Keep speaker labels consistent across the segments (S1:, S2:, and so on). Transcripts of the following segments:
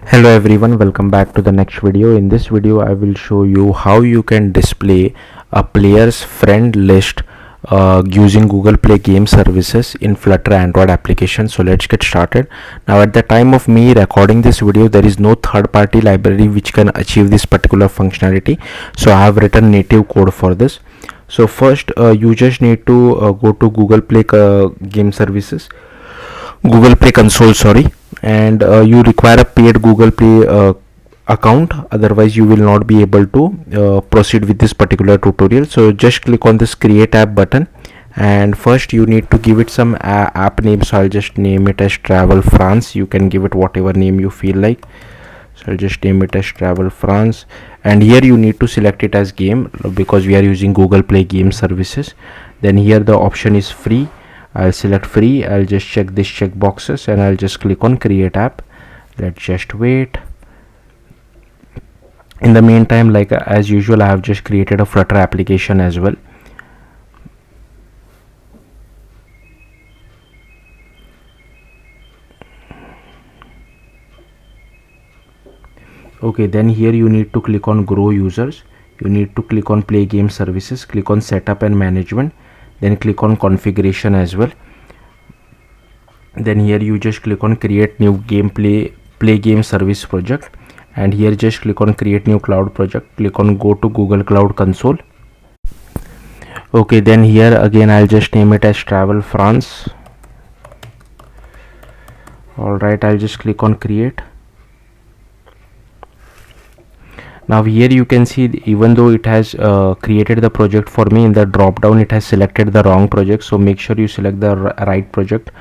S1: Hello everyone, welcome back to the next video. In this video I will show you how you can display a player's friend list using Google Play game services in Flutter Android application. So let's get started. Now at the time of me recording this video, there is no third-party library which can achieve this particular functionality, so I have written native code for this. So first you just need to go to Google Play game services, Google Play console, sorry, and you require a paid Google Play account, otherwise you will not be able to proceed with this particular tutorial. So just click on this create app button, and first you need to give it some app name. So I'll just name it as Travel France. You can give it whatever name you feel like, so I'll just name it as Travel France. And here you need to select it as game because we are using Google Play game services. Then here the option is free. I'll select free. I'll just check this check boxes and I'll just click on create app. Let's just wait. In the meantime, like as usual, I have just created a Flutter application as well. Okay, then here you need to click on grow users. You need to click on play game services, click on setup and management, then click on configuration as well. Then here you just click on create new play game service project, and here just click on create new cloud project, click on go to Google Cloud Console. Okay, then here again I'll just name it as Travel France. Alright, I'll just click on create. Now here you can see, even though it has created the project for me, in the drop down it has selected the wrong project. So make sure you select the right project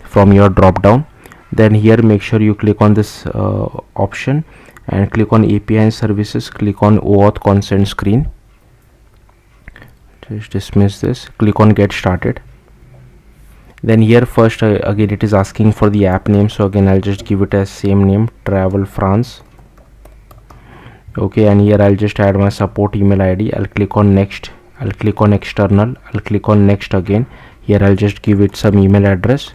S1: from your drop down. Then here make sure you click on this option and click on API and services, click on OAuth consent screen. Just dismiss this, click on get started. Then here first again it is asking for the app name, so again I'll just give it as same name, Travel France. Okay, and here I'll just add my support email ID. I'll click on next, I'll click on external, I'll click on next again. Here I'll just give it some email address.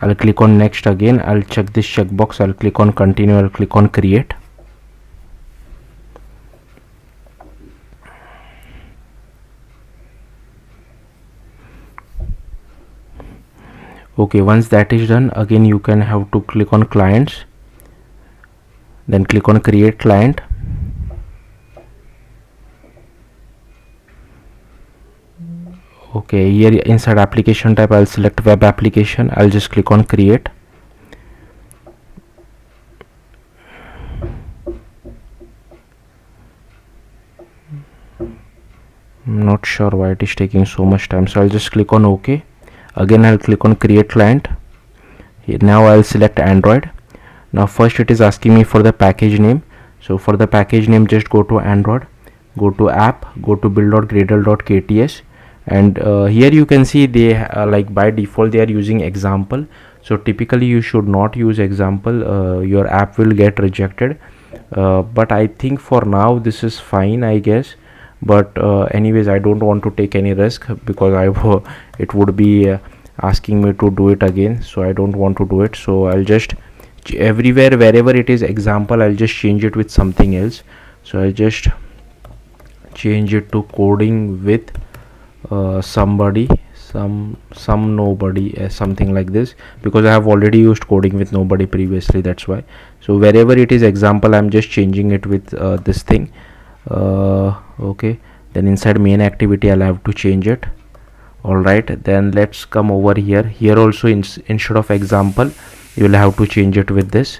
S1: I'll click on next again. I'll check this checkbox. I'll click on continue. I'll click on create. Okay, once that is done, again you can have to click on clients, then click on create client. Okay, here inside application type I'll select web application. I'll just click on create. I'm not sure why it is taking so much time, so I'll just click on OK. Again I'll click on create client. Here now I'll select Android. Now first it is asking me for the package name. So for the package name, just go to Android, go to app, go to build.gradle.kts, and here you can see they like by default they are using example. So typically you should not use example, your app will get rejected, but I think for now this is fine, I guess. But anyways, I don't want to take any risk because it would be asking me to do it again, so I don't want to do it. So I'll just everywhere wherever it is example, I'll just change it with something else. So I'll just change it to coding with somebody, some nobody, something like this, because I have already used coding with nobody previously, that's why. So wherever it is example, I'm just changing it with this thing. Okay, then inside main activity I'll have to change it. Alright, then let's come over here. Here also instead of example you will have to change it with this.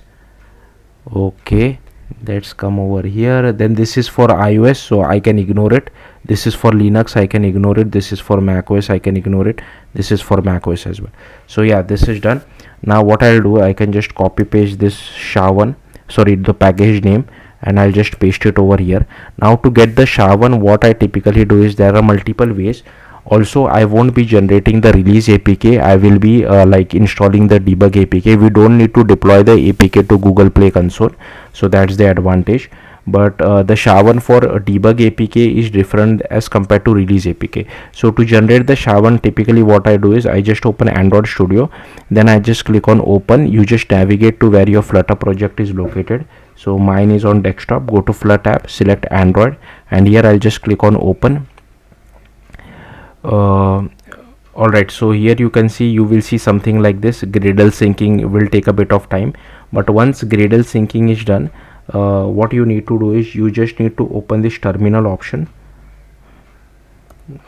S1: Okay, let's come over here. Then this is for iOS, so I can ignore it. This is for Linux, I can ignore it. This is for macOS, I can ignore it. This is for macOS as well. So yeah, this is done. Now what I'll do, I can just copy paste this SHA-1, sorry, the package name, and I'll just paste it over here. Now to get the SHA-1, what I typically do is there are multiple ways. Also, I won't be generating the release APK. I will be like installing the debug APK. We don't need to deploy the APK to Google Play console, so that's the advantage. but the SHA-1 for debug APK is different as compared to release APK. So to generate the SHA-1, typically what I do is I just open Android Studio, then I just click on open. You just navigate to where your Flutter project is located. So mine is on desktop. Go to Flutter app, select Android, and here I'll just click on open. Alright, so here you can see, you will see something like this. Gradle syncing will take a bit of time, but once Gradle syncing is done, what you need to do is you just need to open this terminal option.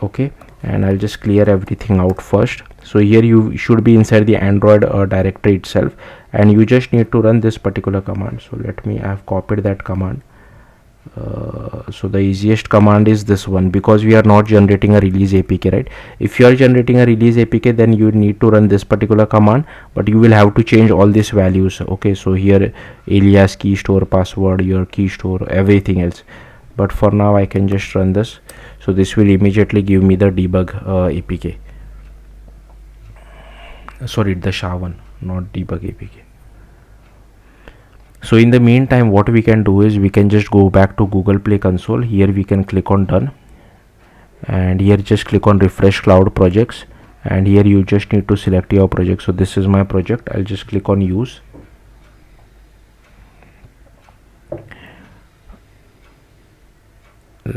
S1: Okay, and I'll just clear everything out first. So here you should be inside the Android directory itself, and you just need to run this particular command. So I have copied that command. So the easiest command is this one, because we are not generating a release APK, right? If you are generating a release APK, then you need to run this particular command, but you will have to change all these values. Okay, so here alias, key store, password, your key store, everything else, but for now I can just run this. So this will immediately give me the debug APK. Sorry, the SHA-1, not debug APK. So in the meantime, what we can do is we can just go back to Google Play Console. Here we can click on done, and here just click on refresh cloud projects, and here you just need to select your project. So this is my project. I'll just click on use.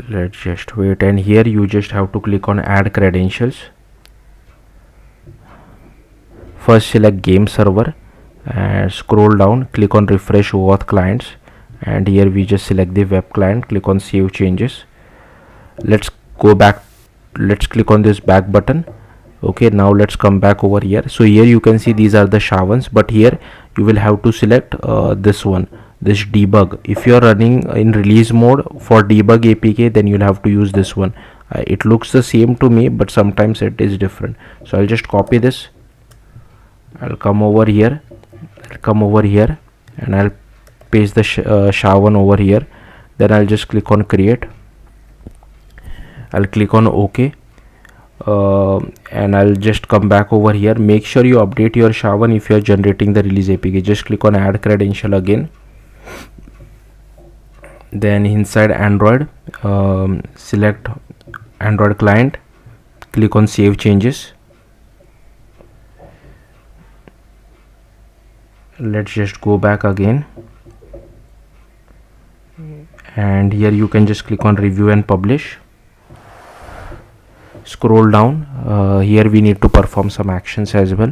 S1: Let's just wait, and here you just have to click on add credentials. First select game server and scroll down, click on refresh OAuth clients, and here we just select the web client, click on save changes. Let's go back, let's click on this back button. Okay, now let's come back over here. So here you can see these are the SHA-1s, but here you will have to select this one, this debug. If you are running in release mode for debug APK, then you'll have to use this one. It looks the same to me, but sometimes it is different. So I'll just copy this, I'll come over here, and I'll paste the SHA-1 over here. Then I'll just click on create. I'll click on OK, and I'll just come back over here. Make sure you update your SHA-1 if you are generating the release APK. Just click on add credential again. Then inside Android, select Android client, click on save changes. Let's just go back again, and here you can just click on review and publish. Scroll down, here we need to perform some actions as well.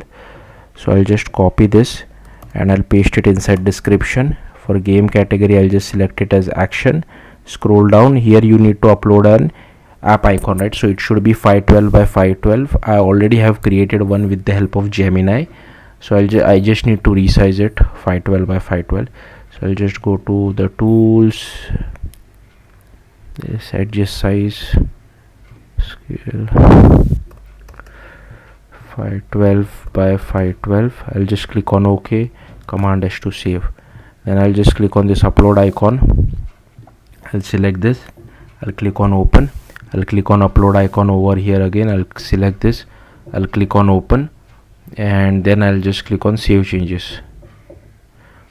S1: So I'll just copy this and I'll paste it inside description. For game category, I'll just select it as action. Scroll down, here you need to upload an app icon, right? So it should be 512 by 512. I already have created one with the help of Gemini. So I just need to resize it 512 by 512. So I'll just go to the tools, this adjust size, scale 512 by 512. I'll just click on OK, Command S to save. Then I'll just click on this upload icon. I'll select this, I'll click on open. I'll click on upload icon over here again. I'll select this, I'll click on open, and then I'll just click on save changes.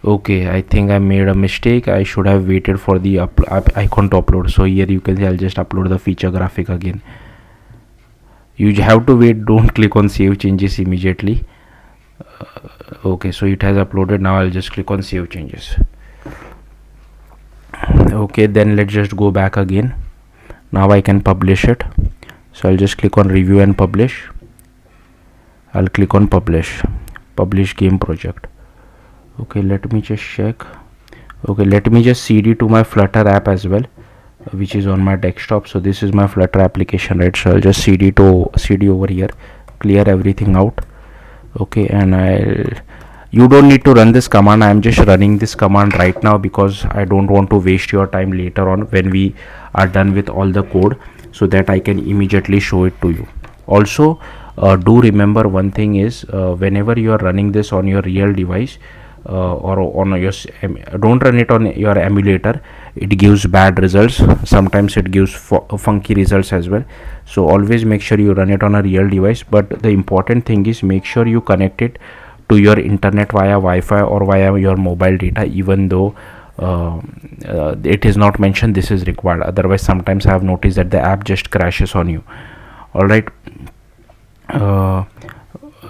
S1: Okay, I think I made a mistake. I should have waited for the icon to upload. So here you can see I'll just upload the feature graphic again. You have to wait, don't click on save changes immediately. Okay, so it has uploaded. Now I'll just click on save changes. Okay, then let's just go back again. Now I can publish it. So I'll just click on review and publish. I'll click on publish game project. Okay, let me just check. Okay, let me just cd to my Flutter app as well, which is on my desktop. So this is my Flutter application, right? So I'll just cd over here, clear everything out. Okay, and you don't need to run this command. I'm just running this command right now because I don't want to waste your time later on when we are done with all the code, so that I can immediately show it to you. Also, do remember one thing is, whenever you are running this on your real device, or on your don't run it on your emulator. It gives bad results. Sometimes it gives funky results as well. So always make sure you run it on a real device. But the important thing is, make sure you connect it to your internet via Wi-Fi or via your mobile data, even though it is not mentioned this is required. Otherwise sometimes I have noticed that the app just crashes on you. All right. uh,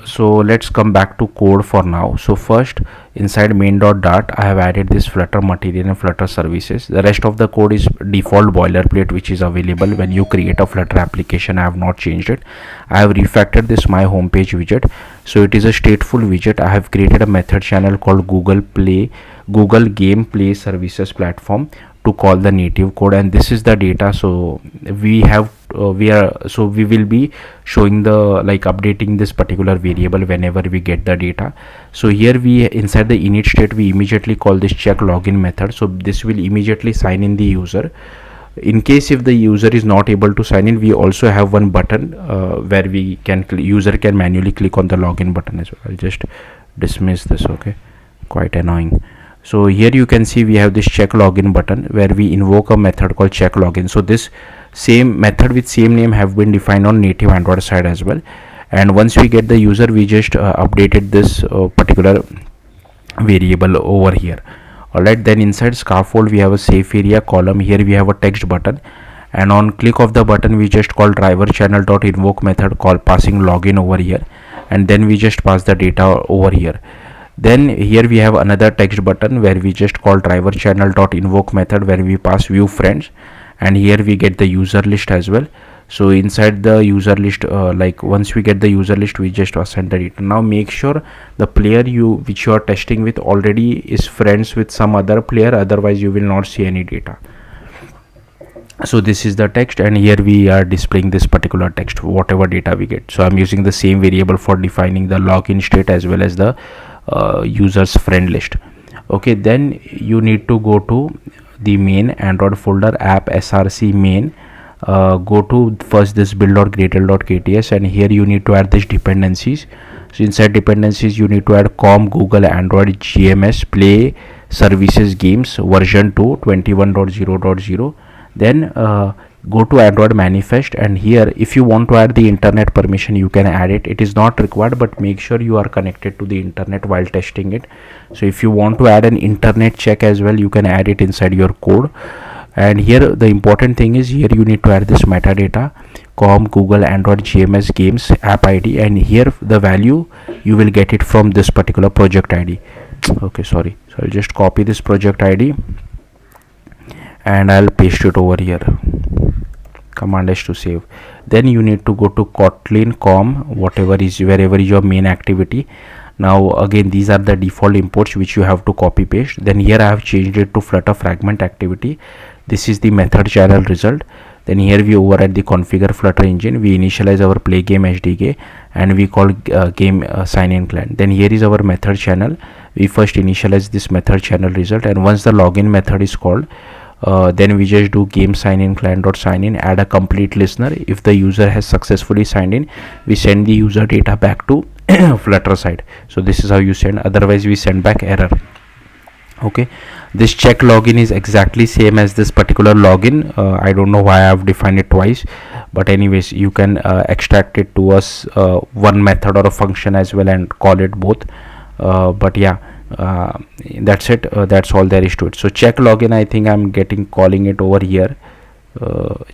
S1: so let's come back to code for now. So first, inside main.dart I have added this Flutter material and Flutter services. The rest of the code is default boilerplate which is available when you create a Flutter application. I have not changed it. I have refactored this my homepage widget, so it is a stateful widget. I have created a method channel called Google Game Play Services Platform to call the native code, and this is the data. So we will be showing the updating this particular variable whenever we get the data. So here we inside the init state we immediately call this check login method. So this will immediately sign in the user. In case if the user is not able to sign in, we also have one button where user can manually click on the login button as well. I'll just dismiss this. Okay, quite annoying. So here you can see we have this check login button where we invoke a method called check login. So this same method with same name have been defined on native Android side as well. And once we get the user, we just updated this particular variable over here. Alright, then inside scaffold we have a safe area column. Here we have a text button, and on click of the button we just call driver channel dot invoke method call passing login over here, and then we just pass the data over here. Then here we have another text button where we just call driver channel dot invoke method where we pass view friends, and here we get the user list as well. So inside the user list, once we get the user list, we just assign the data. Now make sure the player which you are testing with already is friends with some other player, otherwise you will not see any data. So this is the text, and here we are displaying this particular text whatever data we get. So I'm using the same variable for defining the login state as well as the users friend list. Okay, then you need to go to the main Android folder, app src main. Go to first this build.gradle.kts, and here you need to add this dependencies. So inside dependencies you need to add com Google Android GMS play services games version 2 21.0.0. then go to Android manifest, and here if you want to add the internet permission you can add it. It is not required, but make sure you are connected to the internet while testing it. So if you want to add an internet check as well, you can add it inside your code. And here the important thing is here you need to add this metadata com Google Android GMS games app ID, and here the value you will get it from this particular project ID. Okay, sorry. So I'll just copy this project ID and I'll paste it over here. Command S to save. Then you need to go to Kotlin com wherever is your main activity. Now again these are the default imports which you have to copy paste. Then here I have changed it to Flutter fragment activity. This is the method channel result. Then here we override the configure Flutter engine. We initialize our play game SDK and we call game sign in client. Then here is our method channel. We first initialize this method channel result, and once the login method is called, then we just do game sign in client dot sign in, add a complete listener. If the user has successfully signed in, we send the user data back to Flutter side. So this is how you send, otherwise we send back error. Okay, this check login is exactly same as this particular login. I don't know why I have defined it twice, but anyways you can extract it to us one method or a function as well and call it both. But yeah, that's it. That's all there is to it. So check login, I think I'm calling it over here,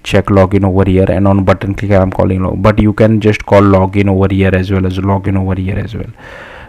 S1: check login over here, and on button click I'm calling but you can just call login over here as well as login over here as well.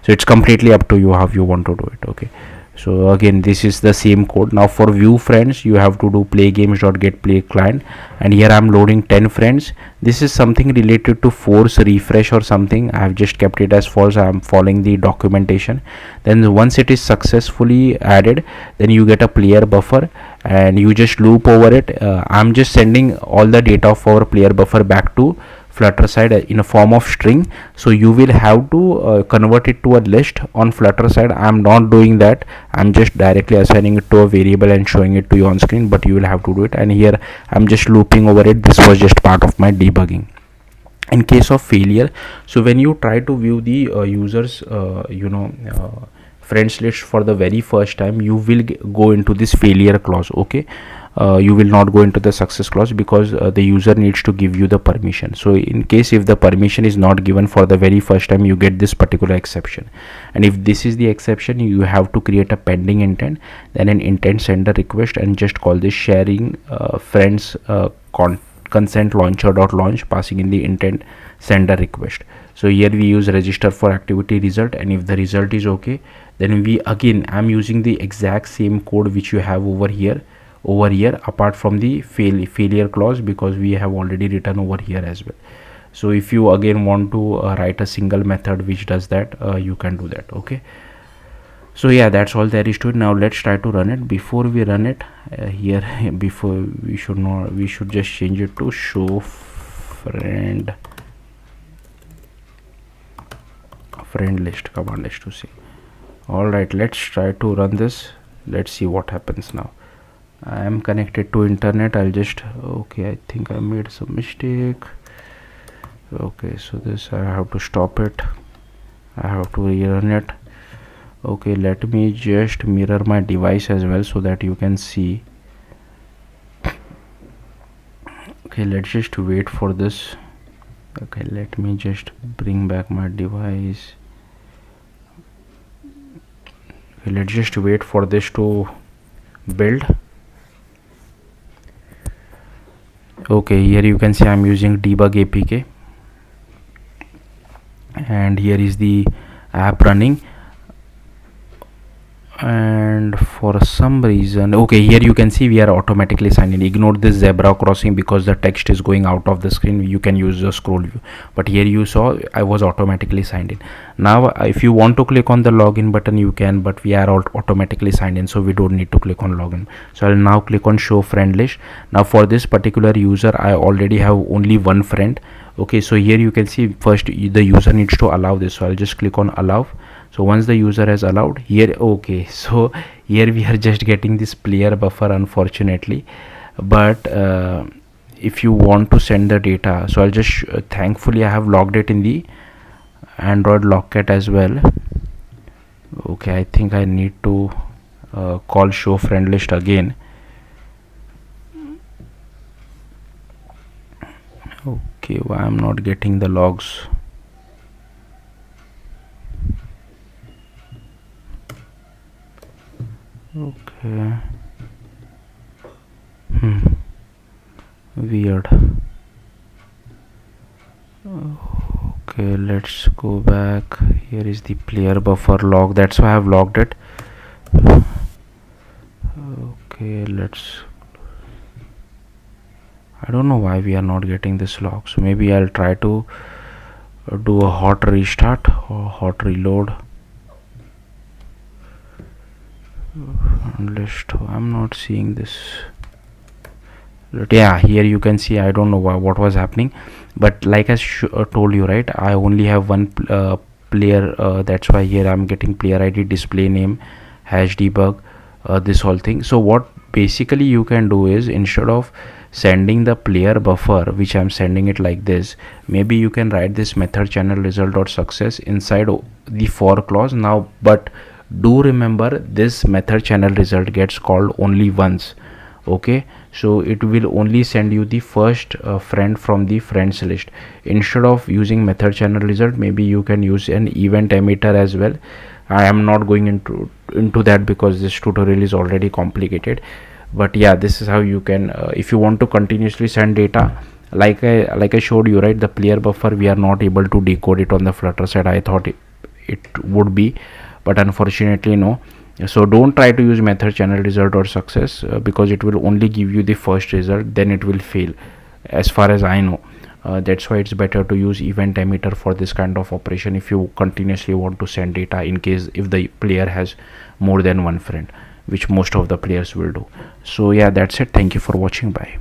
S1: So it's completely up to you how you want to do it. Okay, so again this is the same code. Now for view friends you have to do play games.get play client, and here I'm loading 10 friends. This is something related to force refresh or something. I have just kept it as false. I am following the documentation. Then once it is successfully added, then you get a player buffer and you just loop over it. I'm just sending all the data of our player buffer back to Flutter side in a form of string, so you will have to convert it to a list on Flutter side. I'm not doing that. I'm just directly assigning it to a variable and showing it to you on screen, but you will have to do it. And here I'm just looping over it. This was just part of my debugging. In case of failure, so when you try to view the users friends list for the very first time, you will go into this failure clause. Okay, you will not go into the success clause, because the user needs to give you the permission. So in case if the permission is not given for the very first time, you get this particular exception. And if this is the exception, you have to create a pending intent, then an intent sender request, and just call this sharing friends consent launcher dot launch, passing in the intent sender request. So here we use register for activity result, and if the result is okay, then we again, I'm using the exact same code which you have over here apart from the failure clause, because we have already written over here as well. So if you again want to write a single method which does that, you can do that. Okay, so yeah, that's all there is to it. Now let's try to run it. Before we run it, here before we should just change it to show friend list, command list to see. All right, let's try to run this. Let's see what happens now. I am connected to internet. I'll just, okay, I think I made some mistake. Okay, so this I have to stop it, I have to rerun it. Okay, let me just mirror my device as well so that you can see. Okay, let's just wait for this. Okay, let me just bring back my device. Okay, let's just wait for this to build. Okay, here you can see I'm using debug APK, and here is the app running. And for some reason, okay, here you can see we are automatically signed in. Ignore this zebra crossing because the text is going out of the screen. You can use the scroll view, but here you saw I was automatically signed in. Now if you want to click on the login button, you can, but we are automatically signed in, so we don't need to click on login. So I'll now click on show friend list. Now for this particular user, I already have only one friend. Okay, so here you can see first the user needs to allow this, so I'll just click on allow. So once the user has allowed here, okay, so here we are just getting this player buffer, unfortunately. But if you want to send the data, so I'll just thankfully I have logged it in the Android Logcat as well. Okay, I think I need to call show friend list again. Okay, why I'm not getting the logs? Okay, weird. Okay, let's go back. Here is the player buffer log, that's why I have logged it. Okay, I don't know why we are not getting this log, so maybe I'll try to do a hot restart or hot reload. List, I'm not seeing this. Yeah, here you can see I don't know what was happening, but like I told you, right, I only have one player, that's why here I'm getting player ID, display name, hash debug, this whole thing. So what basically you can do is, instead of sending the player buffer, which I'm sending it like this, maybe you can write this method channel result dot success inside the for clause. Now but do remember, this method channel result gets called only once. Okay, so it will only send you the first friend from the friends list. Instead of using method channel result, maybe you can use an event emitter as well. I am not going into that because this tutorial is already complicated. But yeah, this is how you can if you want to continuously send data, like I showed you, right, the player buffer, we are not able to decode it on the Flutter side. I thought it would be, but unfortunately no. So don't try to use method channel result or success because it will only give you the first result, then it will fail as far as I know. That's why it's better to use event emitter for this kind of operation if you continuously want to send data, in case if the player has more than one friend, which most of the players will do. So yeah, that's it. Thank you for watching. Bye.